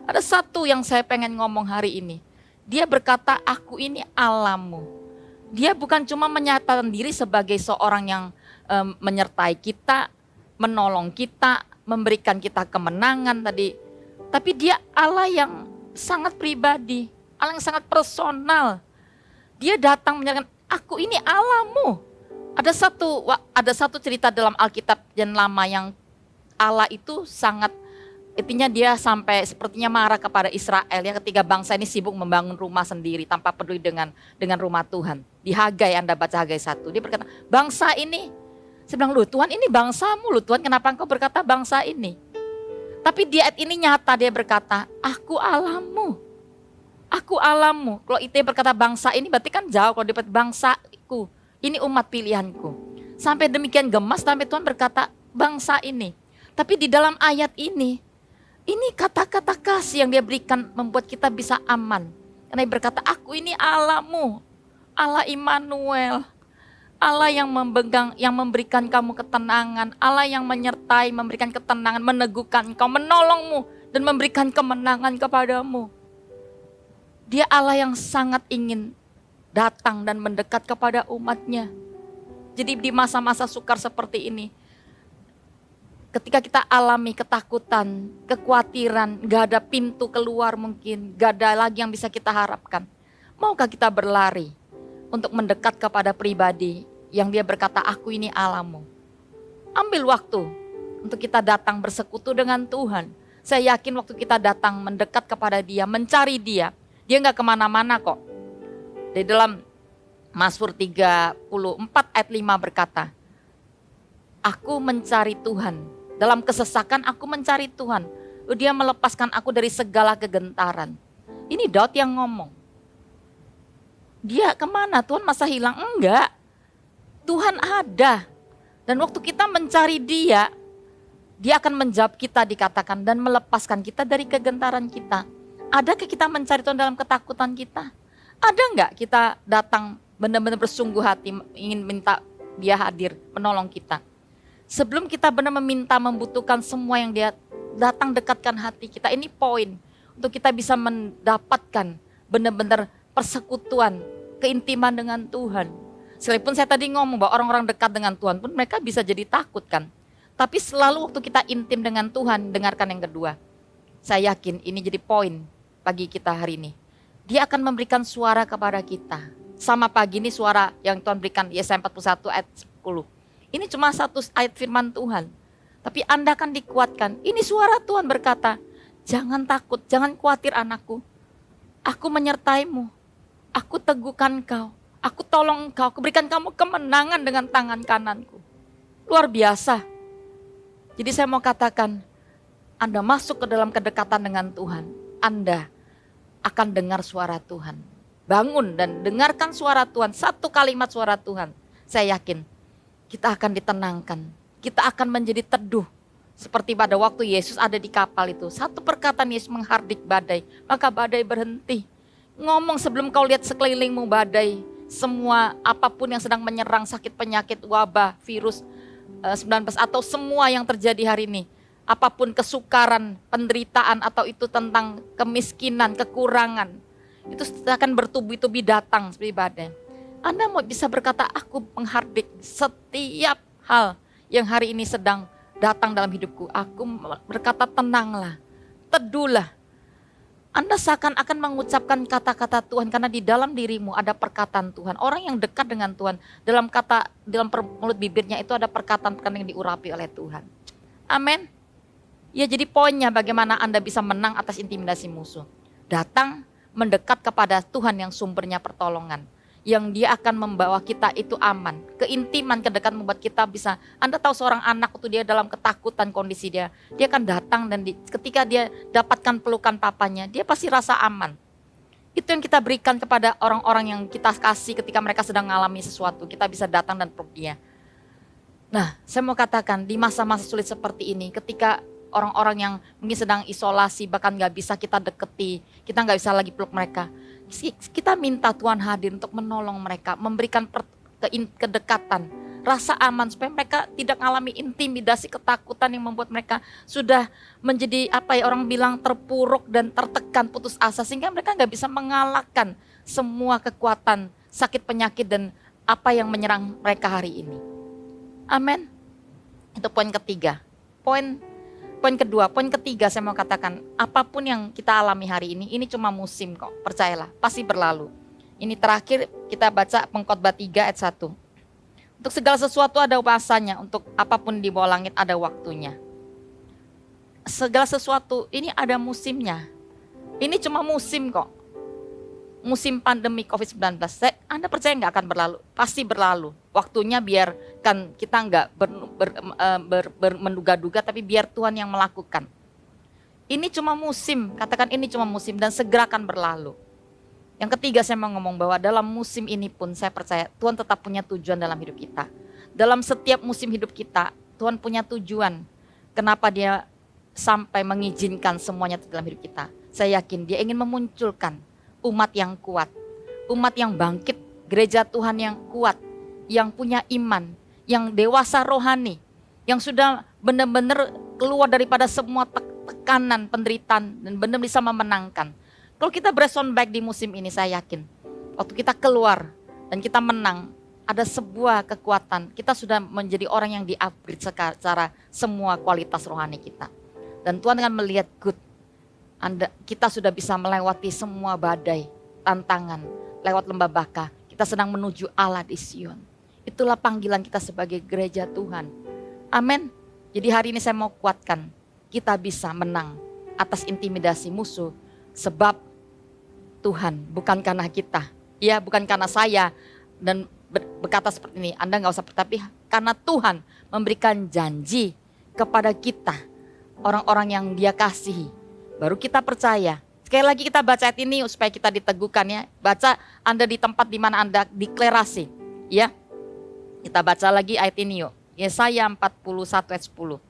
Ada satu yang saya pengen ngomong hari ini. Dia berkata, aku ini Allahmu. Dia bukan cuma menyatakan diri sebagai seorang yang menyertai kita, menolong kita, memberikan kita kemenangan tadi. Tapi dia Allah yang sangat pribadi, Allah yang sangat personal. Dia datang menyatakan, aku ini Allahmu. Ada satu cerita dalam Alkitab yang lama yang Allah itu sangat, intinya dia sampai sepertinya marah kepada Israel ya, ketika bangsa ini sibuk membangun rumah sendiri tanpa peduli dengan rumah Tuhan. Di Hagai, Anda baca Hagai 1, dia berkata, bangsa ini, saya bilang, loh Tuhan ini bangsamu, loh Tuhan kenapa engkau berkata bangsa ini? Tapi di ayat ini nyata dia berkata, aku Allahmu. Aku Allahmu. Kalau itu berkata bangsa ini berarti kan jauh, kalau dia bangsaku, ini umat pilihanku. Sampai demikian gemas, sampai Tuhan berkata bangsa ini. Tapi di dalam ayat ini kata-kata kasih yang dia berikan membuat kita bisa aman. Karena dia berkata, aku ini Allahmu, Allah Immanuel, Allah yang memberikan kamu ketenangan, Allah yang menyertai, memberikan ketenangan, meneguhkan engkau, menolongmu, dan memberikan kemenangan kepadamu. Dia Allah yang sangat ingin datang dan mendekat kepada umatnya. Jadi di masa-masa sukar seperti ini, ketika kita alami ketakutan, kekhawatiran, gak ada pintu keluar mungkin, gak ada lagi yang bisa kita harapkan. Maukah kita berlari untuk mendekat kepada pribadi yang dia berkata, aku ini Allahmu. Ambil waktu untuk kita datang bersekutu dengan Tuhan. Saya yakin waktu kita datang mendekat kepada dia, mencari dia gak kemana-mana kok. Di dalam Mazmur 34 ayat 5 berkata, aku mencari Tuhan. Dalam kesesakan aku mencari Tuhan. Dia melepaskan aku dari segala kegentaran. Ini Daud yang ngomong. Dia kemana? Tuhan masa hilang? Enggak. Tuhan ada. Dan waktu kita mencari dia akan menjawab kita dikatakan dan melepaskan kita dari kegentaran kita. Adakah kita mencari Tuhan dalam ketakutan kita? Ada enggak kita datang benar-benar bersungguh hati ingin minta dia hadir, menolong kita? Sebelum kita benar meminta, membutuhkan semua yang dia datang dekatkan hati kita. Ini poin untuk kita bisa mendapatkan benar-benar persekutuan, keintiman dengan Tuhan. Sekalipun saya tadi ngomong bahwa orang-orang dekat dengan Tuhan pun mereka bisa jadi takut kan. Tapi selalu waktu kita intim dengan Tuhan, dengarkan yang kedua. Saya yakin ini jadi poin pagi kita hari ini. Dia akan memberikan suara kepada kita. Sama pagi ini suara yang Tuhan berikan Yesaya 41 ayat 10. Ini cuma satu ayat firman Tuhan. Tapi Anda akan dikuatkan. Ini suara Tuhan berkata, jangan takut, jangan khawatir anakku. Aku menyertaimu. Aku teguhkan kau. Aku tolong engkau. Aku berikan kamu kemenangan dengan tangan kananku. Luar biasa. Jadi saya mau katakan, Anda masuk ke dalam kedekatan dengan Tuhan. Anda akan dengar suara Tuhan. Bangun dan dengarkan suara Tuhan. Satu kalimat suara Tuhan. Saya yakin kita akan ditenangkan. Kita akan menjadi teduh. Seperti pada waktu Yesus ada di kapal itu. Satu perkataan Yesus menghardik badai. Maka badai berhenti. Ngomong sebelum kau lihat sekelilingmu badai. Semua apapun yang sedang menyerang sakit penyakit, wabah, virus 19 atau semua yang terjadi hari ini. Apapun kesukaran, penderitaan atau itu tentang kemiskinan, kekurangan. Itu akan bertubi-tubi datang seperti badai. Anda mau bisa berkata, aku menghardik setiap hal yang hari ini sedang datang dalam hidupku. Aku berkata tenanglah, teduhlah. Anda seakan-akan mengucapkan kata-kata Tuhan karena di dalam dirimu ada perkataan Tuhan. Orang yang dekat dengan Tuhan, dalam mulut bibirnya itu ada perkataan-perkataan yang diurapi oleh Tuhan. Amin. Ya jadi poinnya bagaimana Anda bisa menang atas intimidasi musuh. Datang mendekat kepada Tuhan yang sumbernya pertolongan. Yang dia akan membawa kita itu aman. Keintiman, kedekatan membuat kita bisa. Anda tahu seorang anak itu dia dalam ketakutan kondisi dia. Dia akan datang dan ketika dia dapatkan pelukan papanya, dia pasti rasa aman. Itu yang kita berikan kepada orang-orang yang kita kasih ketika mereka sedang mengalami sesuatu. Kita bisa datang dan peluk dia. Nah, saya mau katakan di masa-masa sulit seperti ini, ketika orang-orang yang mungkin sedang isolasi, bahkan gak bisa kita deketi, kita gak bisa lagi peluk mereka. Kita minta Tuhan hadir untuk menolong mereka, memberikan kedekatan, rasa aman supaya mereka tidak mengalami intimidasi, ketakutan yang membuat mereka sudah menjadi orang bilang terpuruk dan tertekan, putus asa, sehingga mereka gak bisa mengalahkan semua kekuatan, sakit, penyakit dan apa yang menyerang mereka hari ini. Amin. Itu poin ketiga. Poin kedua, poin ketiga saya mau katakan, apapun yang kita alami hari ini cuma musim kok, percayalah, pasti berlalu. Ini terakhir kita baca Pengkhotbah 3 ayat 1. Untuk segala sesuatu ada masanya, untuk apapun di bawah langit ada waktunya. Segala sesuatu ini ada musimnya. Ini cuma musim kok. Musim pandemi COVID-19, Anda percaya nggak akan berlalu? Pasti berlalu. Waktunya biarkan kita nggak menduga-duga, tapi biar Tuhan yang melakukan. Ini cuma musim, katakan ini cuma musim dan segera akan berlalu. Yang ketiga saya mau ngomong bahwa dalam musim ini pun saya percaya Tuhan tetap punya tujuan dalam hidup kita. Dalam setiap musim hidup kita, Tuhan punya tujuan. Kenapa Dia sampai mengizinkan semuanya dalam hidup kita? Saya yakin Dia ingin memunculkan umat yang kuat, umat yang bangkit, gereja Tuhan yang kuat, yang punya iman, yang dewasa rohani, yang sudah benar-benar keluar daripada semua tekanan, penderitaan, dan benar bisa memenangkan. Kalau kita respond back di musim ini, saya yakin waktu kita keluar dan kita menang, ada sebuah kekuatan. Kita sudah menjadi orang yang di-upgrade secara semua kualitas rohani kita. Dan Tuhan akan melihat good. Kita sudah bisa melewati semua badai, tantangan, lewat lembah baka. Kita sedang menuju Allah di Sion. Itulah panggilan kita sebagai gereja Tuhan. Amin. Jadi hari ini saya mau kuatkan, kita bisa menang atas intimidasi musuh. Sebab Tuhan, bukan karena kita, ya bukan karena saya dan berkata seperti ini, Anda gak usah, tapi karena Tuhan memberikan janji kepada kita, orang-orang yang Dia kasihi, baru kita percaya. Sekali lagi kita baca ayat ini supaya kita diteguhkan ya. Baca Anda di tempat di mana Anda deklarasi, ya. Kita baca lagi ayat ini yuk. Yesaya 41 ayat 10.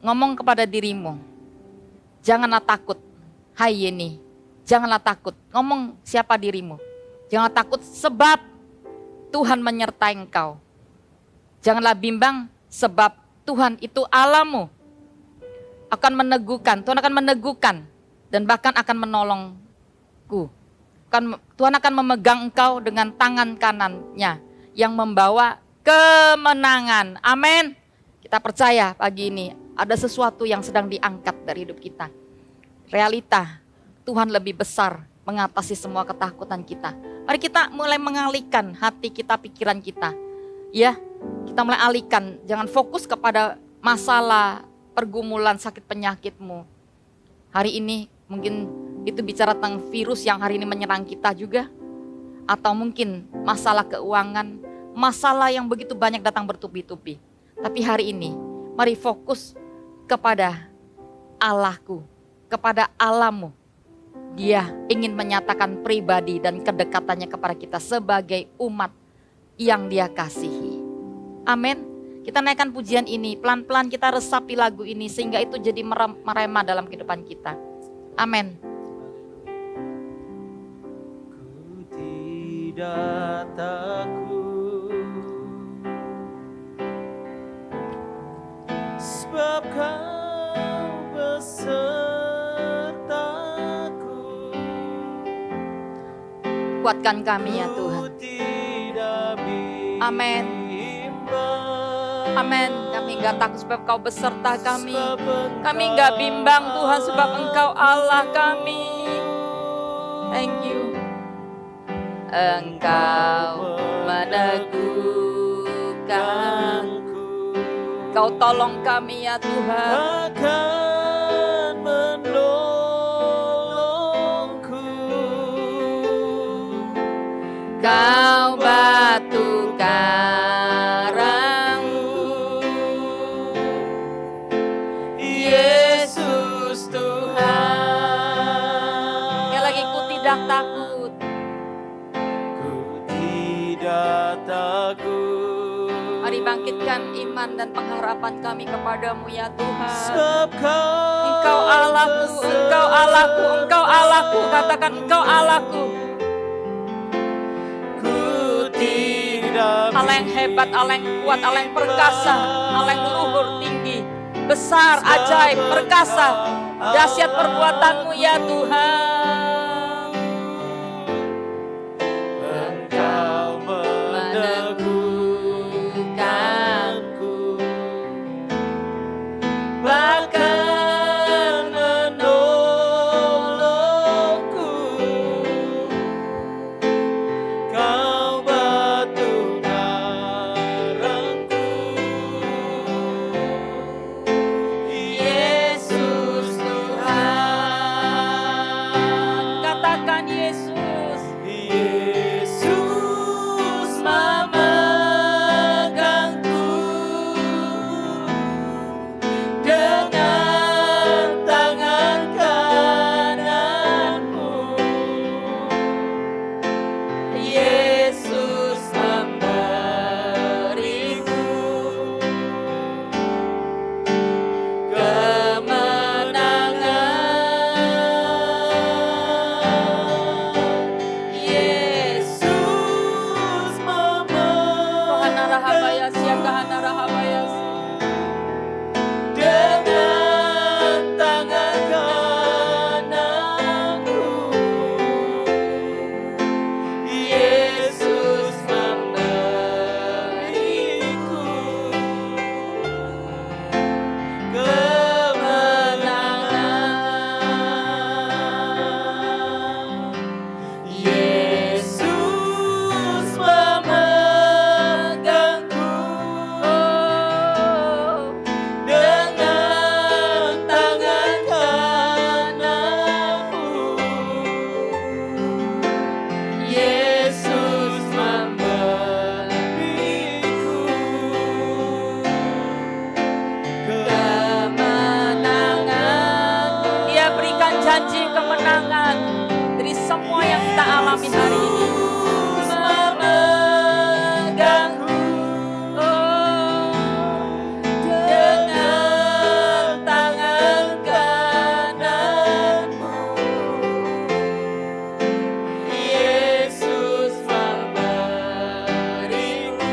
Ngomong kepada dirimu, janganlah takut, hai Yeni. Janganlah takut, ngomong siapa dirimu. Jangan takut sebab Tuhan menyertai engkau. Janganlah bimbang sebab Tuhan itu Allahmu. Tuhan akan meneguhkan dan bahkan akan menolongku. Tuhan akan memegang engkau dengan tangan kanannya yang membawa kemenangan. Amin. Kita percaya pagi ini ada sesuatu yang sedang diangkat dari hidup kita. Realita Tuhan lebih besar mengatasi semua ketakutan kita. Mari kita mulai mengalihkan hati kita, pikiran kita. Ya, kita mulai alihkan. Jangan fokus kepada masalah, pergumulan, sakit penyakitmu. Hari ini mungkin itu bicara tentang virus yang hari ini menyerang kita juga. Atau mungkin masalah keuangan, masalah yang begitu banyak datang bertubi-tubi. Tapi hari ini, mari fokus kepada Allahku, kepada Allahmu. Dia ingin menyatakan pribadi dan kedekatannya kepada kita sebagai umat yang Dia kasihi. Amin. Kita naikkan pujian ini, pelan-pelan kita resapi lagu ini sehingga itu jadi merema dalam kehidupan kita. Amin. Ku tidak takut, sebab Kau besertaku. Kuatkan kami ya Tuhan. Amin. Amin. Kami gak takut sebab Kau beserta kami. Kami gak bimbang Tuhan sebab Engkau Allah kami. Thank you. Engkau meneguhkanku. Kau tolong kami ya Tuhan. Akan menolongku. Kau batu karangku. Yesus Tuhan. Sekali lagi, ku tidak takut. Ku tidak takut. Mari bangkitkan iman dan pengharapan kami kepadamu ya Tuhan. Sebab Engkau Allahku, Engkau Allahku, Engkau Allahku. Katakan Engkau Allahku. ku tidak Allah yang hebat, Allah yang kuat, Allah yang perkasa, Allah yang luhur tinggi, besar, ajaib, perkasa, dahsyat perbuatanmu ya Tuhan. Engkau meneguhkanku, bahkan menolongku. Kau batu karangku, Yesus Tuhan. Katakan Yesus. Yesus memegangku dengan tangan kananmu. Yesus memberiku kemenangan. Yesus Kahana rahabaya sia kahana rahabaya. dengan tangan kananmu. Yesus memberiku kemenangan. Yesus memegangku dengan tangan kananmu. Yesus memberiku Kemenangan. Dia berikan janji kemenangan dari semua yang kita alami hari ini. memegangku dengan tangan kananmu. Yesus memberiku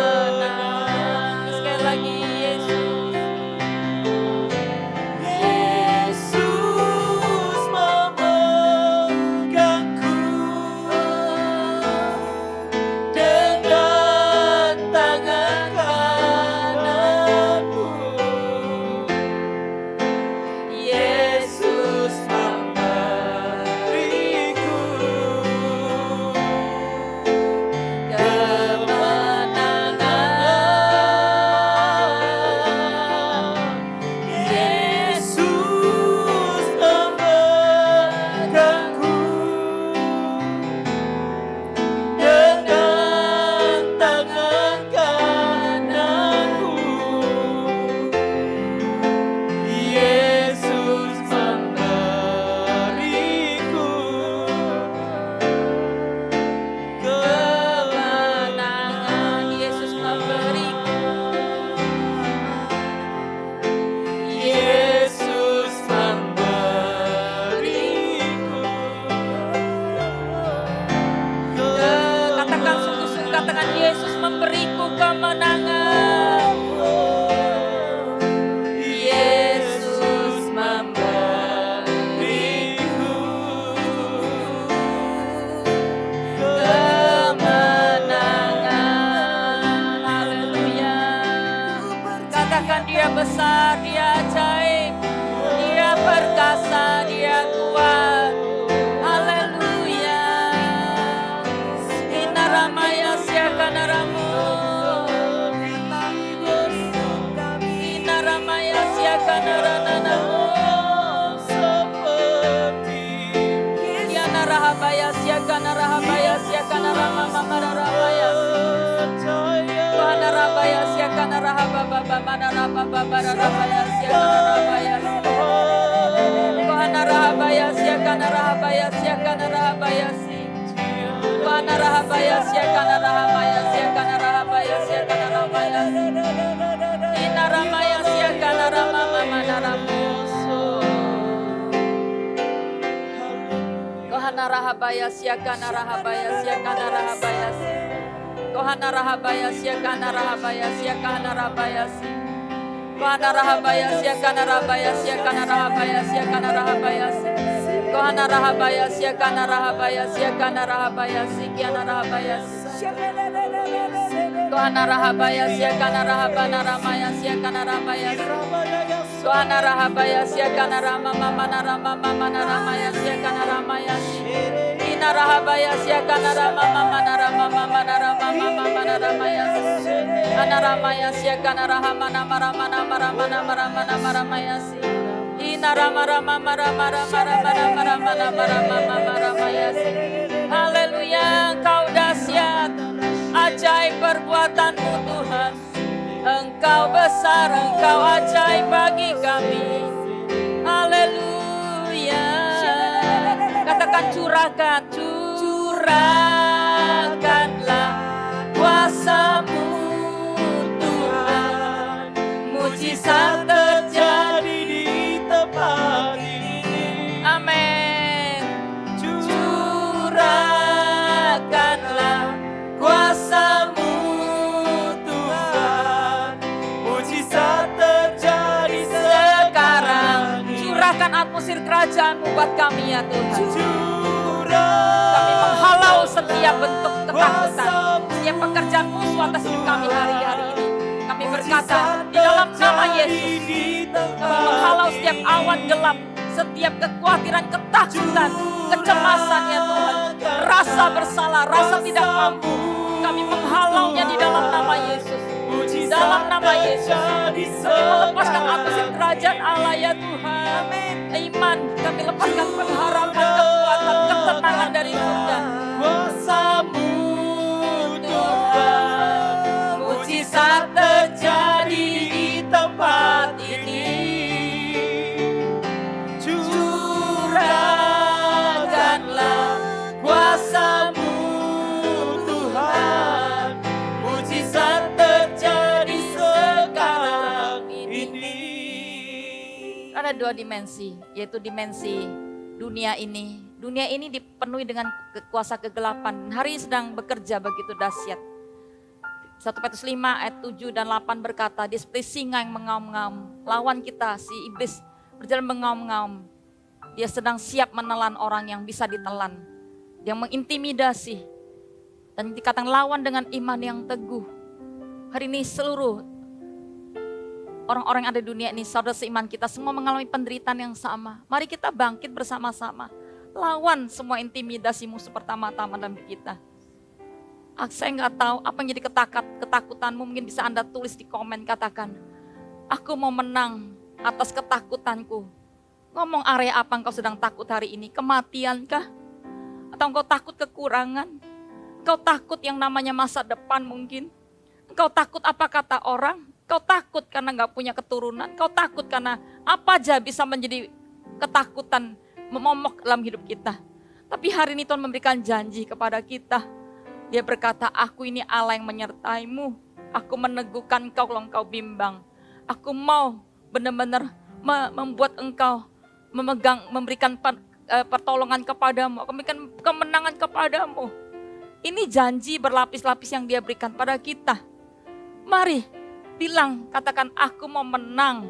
kemenangan. Sekali lagi Yesus. Yesus memegangku dengan tangan kananmu. Yesus memberiku kemenangan. Yesus memegangku dengan tangan kananmu. Yesus memberiku Kemenangan. Yesus memberiku. Yesus memberiku Katakan sungguh-sungguh, katakan Yesus memberiku kemenangan. Yesus memberiku Kemenangan. Haleluya. Katakan dia besar, dia ajaib, dia perkasa, dia kuat. Haleluya. Inaramaya siakanaramu. Inaramaya siakanarananamu. seperti Yana rahabaya siakana rahabaya siakana rama mamararabaya. percaya. Kohana rabaya siakana rahababa mana rababa rabaya siakana rabaya. Kohana rahabaya siakana rahabaya siakana rahabaya si. Kohana rahabaya siakana rahamaya siakana rahabaya siakana rahabaya. Ina ramaya siakana ramama manaramuso. Kohana rahabaya siakana rahabaya siakana rahabaya. Kohana rahabaya siakana rahabaya siakana rahabaya. Kohana rahabaya siakana rahabaya siakana rahabaya siakana rahabaya. Kohana rahabaya siakana rahabaya siakana rahabaya sikiana rahabaya. Kohana rahabaya siakana rahabana ramaya siakana rahabaya. Kohana rahabaya siakana ramama manarama manaramaya siakana ramaya. Ina rahabaya siakana ramama manarama manarama manaramaya. Anaramaya siakana rahamana maramana maramana maramana maramaya. Ina rama rama marama rama rama rama rama rama rama maramaya. Haleluya, Engkau dahsyat, ajaib perbuatanmu Tuhan. Engkau besar, Engkau ajaib bagi kami. Haleluya. Katakan curahkan, curahkanlah kuasa-Mu Tuhan. Mujizat terjadi di tempat ini. Amin. Curahkanlah kuasa-Mu Tuhan. Mujizat terjadi sekarang. Curahkan atmosfer kerajaan-Mu buat kami ya Tuhan. Kami menghalau setiap bentuk ketakutan, setiap pekerjaan musuh atas hidup kami hari-hari ini. Kami berkata di dalam nama Yesus, kami menghalau setiap awan gelap, setiap kekhawatiran, ketakutan, kecemasan ya Tuhan, rasa bersalah, rasa tidak mampu. Kami menghalaunya di dalam nama Yesus. Dalam nama Yesus, kami melepaskan atmosfer kerajaan Allah ya Tuhan. Iman, kami lepaskan pengharapan, kekuatan, ketenangan dari surga. Kuasa-Mu Tuhan, mujizat terjadi di tempat ini. Curahkanlah kuasa-Mu Tuhan, mujizat terjadi sekarang ini. Ada dua dimensi, yaitu dimensi dunia ini. Dunia ini dipenuhi dengan kuasa kegelapan. Hari ini sedang bekerja begitu dahsyat. 1 Petrus 5 ayat 7 dan 8 berkata, dia seperti singa yang mengaum-ngaum. Lawan kita, si iblis berjalan mengaum-ngaum. Dia sedang siap menelan orang yang bisa ditelan. Yang mengintimidasi. Dan dikatakan lawan dengan iman yang teguh. Hari ini seluruh orang-orang yang ada di dunia ini, saudara seiman kita semua mengalami penderitaan yang sama. Mari kita bangkit bersama-sama. Lawan semua intimidasi musuh pertama-tama dalam hidup kita. Saya nggak tahu apa yang jadi ketakutanmu, mungkin bisa Anda tulis di komen, katakan, aku mau menang atas ketakutanku. Ngomong area apa engkau sedang takut hari ini? Kematiankah? Atau engkau takut kekurangan? Engkau takut yang namanya masa depan mungkin? Engkau takut apa kata orang? Engkau takut karena nggak punya keturunan? Engkau takut karena apa aja bisa menjadi ketakutan memomok dalam hidup kita. Tapi hari ini Tuhan memberikan janji kepada kita. Dia berkata, aku ini Allah yang menyertaimu. Aku meneguhkan engkau kalau engkau bimbang. Aku mau benar-benar membuat engkau memberikan pertolongan kepadamu. Aku memberikan kemenangan kepadamu. Ini janji berlapis-lapis yang dia berikan pada kita. Mari bilang, katakan, aku mau menang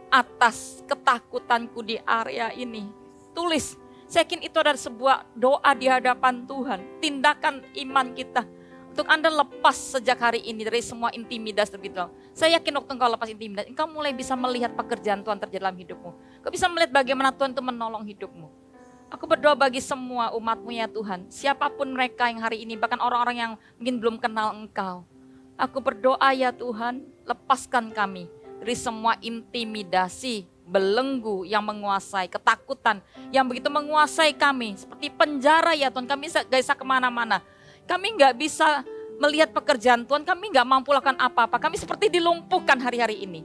atas ketakutanku di area ini. Tulis, saya yakin itu adalah sebuah doa di hadapan Tuhan. Tindakan iman kita. Untuk Anda lepas sejak hari ini dari semua intimidasi terbegitu. Saya yakin waktu engkau lepas intimidasi, engkau mulai bisa melihat pekerjaan Tuhan terjadi dalam hidupmu. Kau bisa melihat bagaimana Tuhan itu menolong hidupmu. Aku berdoa bagi semua umat-Mu ya Tuhan. Siapapun mereka yang hari ini, bahkan orang-orang yang mungkin belum kenal Engkau. Aku berdoa ya Tuhan, lepaskan kami dari semua intimidasi, belenggu yang menguasai, ketakutan yang begitu menguasai kami. Seperti penjara ya Tuhan, kami gak bisa kemana-mana. Kami gak bisa melihat pekerjaan Tuhan, kami gak mampu lakukan apa-apa. Kami seperti dilumpuhkan hari-hari ini.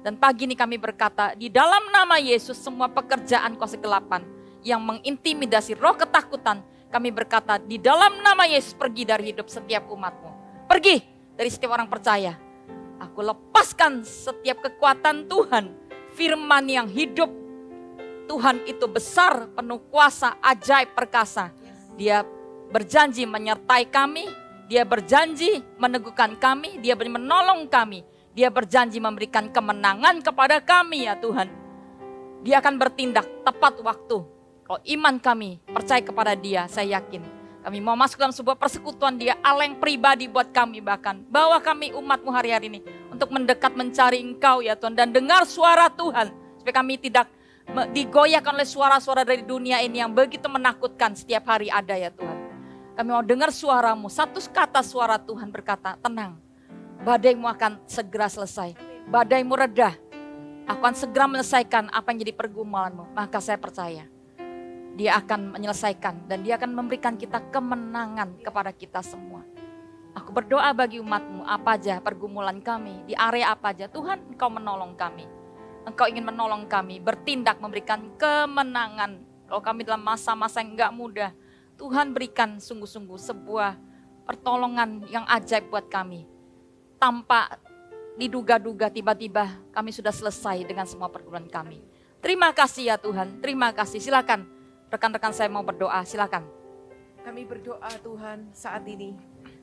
Dan pagi ini kami berkata, di dalam nama Yesus semua pekerjaan kuasa kegelapan yang mengintimidasi roh ketakutan, Kami berkata, di dalam nama Yesus pergi dari hidup setiap umat-Mu. Pergi dari setiap orang percaya. Aku lepaskan setiap kekuatan Tuhan, firman yang hidup. Tuhan itu besar, penuh kuasa, ajaib, perkasa. Dia berjanji menyertai kami, Dia berjanji meneguhkan kami, Dia menolong kami. Dia berjanji memberikan kemenangan kepada kami ya Tuhan. Dia akan bertindak tepat waktu. Kalau iman kami percaya kepada Dia, saya yakin kami mau masuk dalam sebuah persekutuan Dia, Allah yang pribadi buat kami bahkan. Bawa kami umat-Mu hari-hari ini untuk mendekat mencari Engkau ya Tuhan. Dan dengar suara Tuhan supaya kami tidak digoyahkan oleh suara-suara dari dunia ini yang begitu menakutkan setiap hari ada ya Tuhan. Kami mau dengar suara-Mu, satu kata suara Tuhan berkata, tenang, badai-Mu akan segera selesai, badai-Mu reda, aku akan segera menyelesaikan apa yang jadi pergumulan-Mu. Maka saya percaya Dia akan menyelesaikan dan Dia akan memberikan kita kemenangan kepada kita semua. Aku berdoa bagi umat-Mu, apa aja pergumulan kami, di area apa aja, Tuhan Engkau menolong kami. Engkau ingin menolong kami, bertindak memberikan kemenangan. Kalau kami dalam masa-masa yang enggak mudah, Tuhan berikan sungguh-sungguh sebuah pertolongan yang ajaib buat kami. Tanpa diduga-duga tiba-tiba kami sudah selesai dengan semua pergumulan kami. Terima kasih ya Tuhan, terima kasih. Silakan rekan-rekan saya mau berdoa, silakan. Kami berdoa Tuhan saat ini.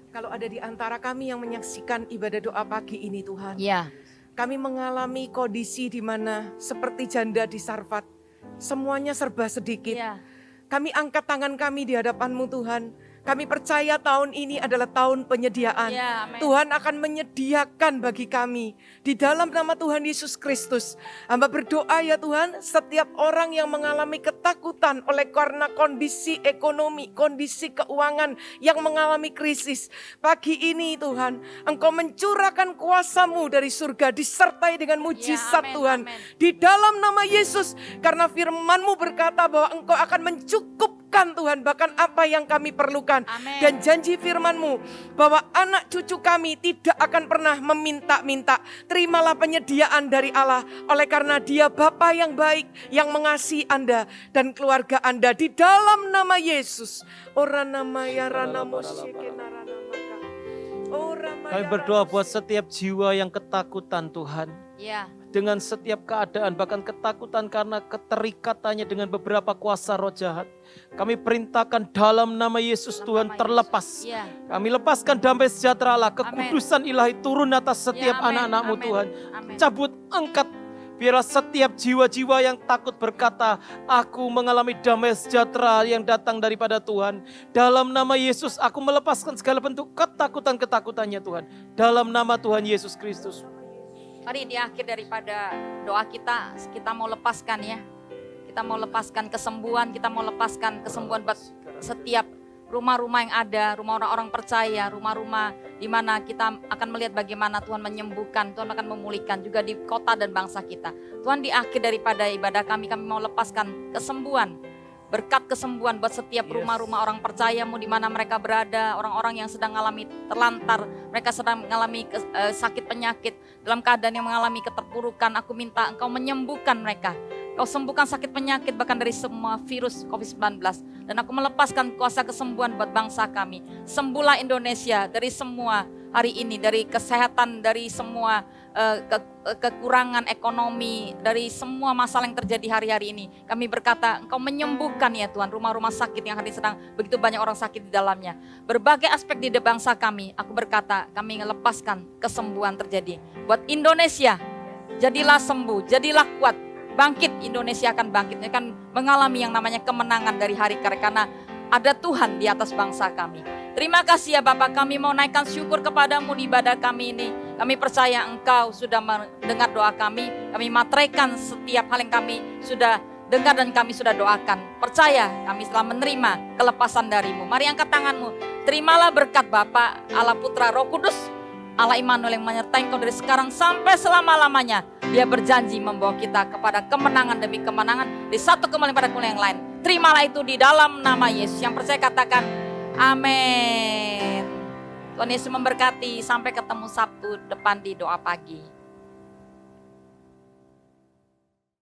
Kalau ada di antara kami yang menyaksikan ibadah doa pagi ini Tuhan. Ya. Kami mengalami kondisi di mana seperti janda di Sarfat. Semuanya serba sedikit. Ya. Kami angkat tangan kami di hadapan-Mu Tuhan. Kami percaya tahun ini adalah tahun penyediaan. Ya, amen. Tuhan akan menyediakan bagi kami. Di dalam nama Tuhan Yesus Kristus. Hamba berdoa ya Tuhan, setiap orang yang mengalami ketakutan oleh karena kondisi ekonomi, kondisi keuangan yang mengalami krisis. Pagi ini Tuhan, Engkau mencurahkan kuasa-Mu dari surga disertai dengan mujizat Ya, amen, Tuhan. amen. Di dalam nama Yesus, karena firman-Mu berkata bahwa Engkau akan mencukupkan Tuhan bahkan apa yang kami perlukan. Amen. Dan janji firman-Mu bahwa anak cucu kami tidak akan pernah meminta-minta. Terimalah penyediaan dari Allah oleh karena Dia Bapa yang baik yang mengasihi Anda dan keluarga Anda di dalam nama Yesus. Kami berdoa buat setiap jiwa yang ketakutan Tuhan. Ya. Dengan setiap keadaan, bahkan ketakutan karena keterikatannya dengan beberapa kuasa roh jahat. Kami perintahkan dalam nama Yesus Tuhan terlepas. Ya. Kami lepaskan damai sejahtera Allah, kekudusan ilahi turun atas setiap Ya, amen, anak-anak-Mu amen, Tuhan. amen. Cabut, angkat. Biarlah setiap jiwa-jiwa yang takut berkata, aku mengalami damai sejahtera yang datang daripada Tuhan. Dalam nama Yesus, aku melepaskan segala bentuk ketakutan-ketakutannya Tuhan. Dalam nama Tuhan Yesus Kristus. Mari di akhir daripada doa kita mau lepaskan ya. Kita mau lepaskan kesembuhan, kita mau lepaskan kesembuhan buat setiap rumah-rumah yang ada, rumah orang-orang percaya, rumah-rumah di mana kita akan melihat bagaimana Tuhan menyembuhkan, Tuhan akan memulihkan juga di kota dan bangsa kita. Tuhan di akhir daripada ibadah kami mau lepaskan kesembuhan. Berkat kesembuhan buat setiap rumah-rumah orang percaya-Mu di mana mereka berada, orang-orang yang sedang mengalami terlantar, mereka sedang mengalami sakit penyakit, dalam keadaan yang mengalami keterpurukan. Aku minta Engkau menyembuhkan mereka. Kau sembuhkan sakit penyakit bahkan dari semua virus COVID-19. Dan aku melepaskan kuasa kesembuhan buat bangsa kami. Sembuhlah Indonesia dari semua hari ini, dari kesehatan, dari semua kekurangan ekonomi, dari semua masalah yang terjadi hari-hari ini. Kami berkata, Engkau menyembuhkan ya Tuhan, rumah-rumah sakit yang hari ini sedang begitu banyak orang sakit di dalamnya. Berbagai aspek di bangsa kami, aku berkata, kami melepaskan kesembuhan terjadi. Buat Indonesia, jadilah sembuh, jadilah kuat. Bangkit, Indonesia akan bangkit, akan mengalami yang namanya kemenangan dari hari ke hari karena ada Tuhan di atas bangsa kami. Terima kasih ya Bapak, kami mau naikkan syukur kepadamu di ibadah kami ini. Kami percaya Engkau sudah mendengar doa kami materaikan setiap hal yang kami sudah dengar dan kami sudah doakan. Percaya kami telah menerima kelepasan darimu. Mari angkat tanganmu, terimalah berkat Bapa, Allah Putra, Roh Kudus, Allah Immanuel yang menyertai engkau dari sekarang sampai selama-lamanya. Dia berjanji membawa kita kepada kemenangan demi kemenangan, di satu kembali pada kemenangan yang lain. Terimalah itu di dalam nama Yesus. Yang percaya katakan amin. Tuhan Yesus memberkati. Sampai ketemu Sabtu depan di doa pagi.